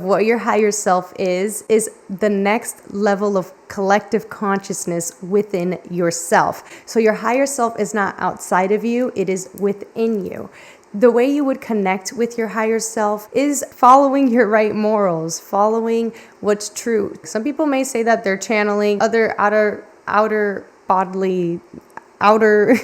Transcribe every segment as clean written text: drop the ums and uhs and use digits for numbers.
What your higher self is the next level of collective consciousness within yourself. So your higher self is not outside of you, it is within you. The way you would connect with your higher self is following your right morals, following what's true. Some people may say that they're channeling other outer bodily, outer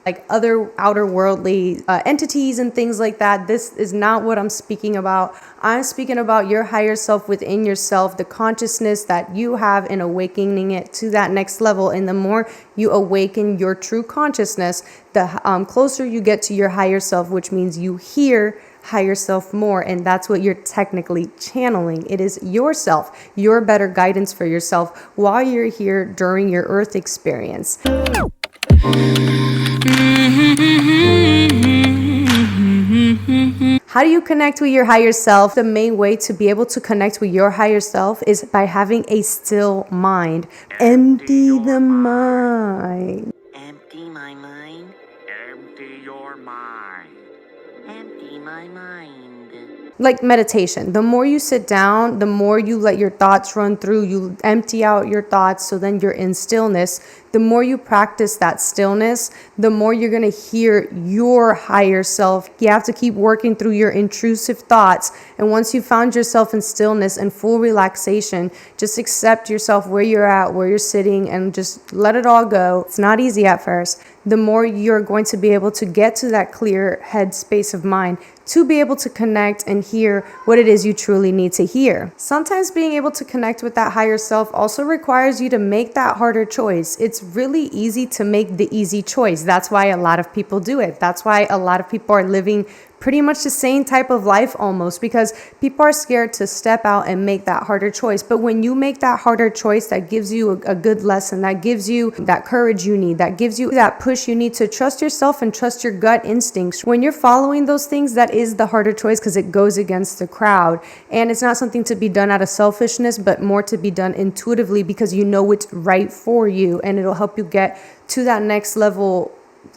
like other outer worldly entities and things like that. This is not what I'm speaking about. I'm speaking about your higher self within yourself, the consciousness that you have, and awakening it to that next level. And the more you awaken your true consciousness, the closer you get to your higher self, which means you hear higher self more, and that's what you're technically channeling. It is yourself, your better guidance for yourself while you're here during your earth experience. How do you connect with your higher self? The main way to be able to connect with your higher self is by having a still mind. Empty the mind. Empty my mind. Empty your mind. Empty my mind. Like meditation, the more you sit down, the more you let your thoughts run through, you empty out your thoughts, so then you're in stillness. The more you practice that stillness, the more you're going to hear your higher self. You have to keep working through your intrusive thoughts. And once you found yourself in stillness and full relaxation, just accept yourself where you're at, where you're sitting, and just let it all go. It's not easy at first. The more you're going to be able to get to that clear head space of mind to be able to connect and hear what it is you truly need to hear. Sometimes being able to connect with that higher self also requires you to make that harder choice. It's really easy to make the easy choice. That's why a lot of people do it. That's why a lot of people are living pretty much the same type of life almost, because people are scared to step out and make that harder choice. But when you make that harder choice, that gives you a good lesson, that gives you that courage you need, that gives you that push you need to trust yourself and trust your gut instincts. When you're following those things, that is the harder choice because it goes against the crowd. And it's not something to be done out of selfishness, but more to be done intuitively because you know it's right for you, and it'll help you get to that next level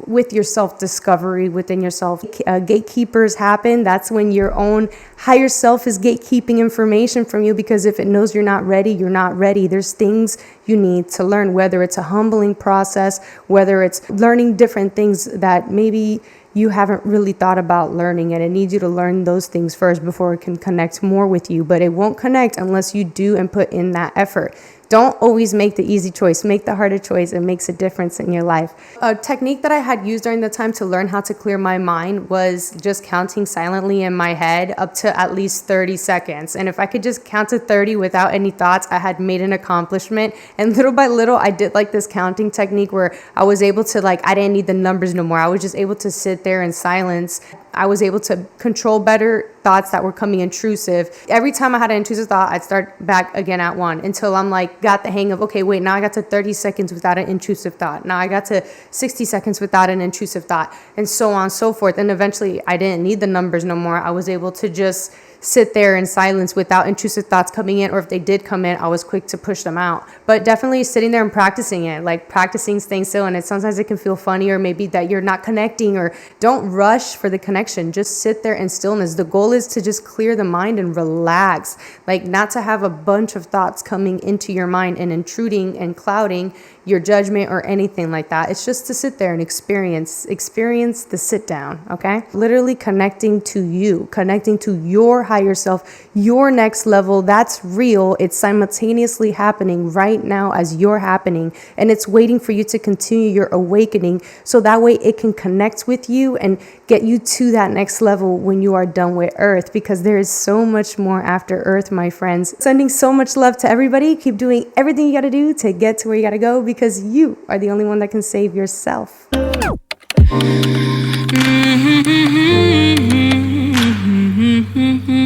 with your self-discovery within yourself. Gatekeepers happen. That's when your own higher self is gatekeeping information from you, because if it knows you're not ready, you're not ready. There's things you need to learn, whether it's a humbling process, whether it's learning different things that maybe you haven't really thought about learning, and it needs you to learn those things first before it can connect more with you. But it won't connect unless you do and put in that effort. Don't always make the easy choice. Make the harder choice. It makes a difference in your life. A technique that I had used during the time to learn how to clear my mind was just counting silently in my head up to at least 30 seconds. And if I could just count to 30 without any thoughts, I had made an accomplishment. And little by little, I did like this counting technique where I was able to I didn't need the numbers no more. I was just able to sit there in silence. I was able to control better thoughts that were coming intrusive. Every time I had an intrusive thought, I'd start back again at one until I'm got the hang of, okay, wait, now I got to 30 seconds without an intrusive thought. Now I got to 60 seconds without an intrusive thought, and so on and so forth. And eventually I didn't need the numbers no more. I was able to just sit there in silence without intrusive thoughts coming in, or if they did come in, I was quick to push them out. But definitely sitting there and practicing it, practicing staying still. And sometimes it can feel funny, or maybe that you're not connecting, or don't rush for the connection. Just sit there in stillness. The goal is to just clear the mind and relax, not to have a bunch of thoughts coming into your mind and intruding and clouding your judgment or anything like that. It's just to sit there and experience the sit down, okay? Literally connecting to you, connecting to your higher self, your next level. That's real. It's simultaneously happening right now as you're happening, and it's waiting for you to continue your awakening, so that way it can connect with you and get you to that next level when you are done with Earth, because there is so much more after Earth, my friends. Sending so much love to everybody. Keep doing everything you got to do to get to where you got to go, because you are the only one that can save yourself.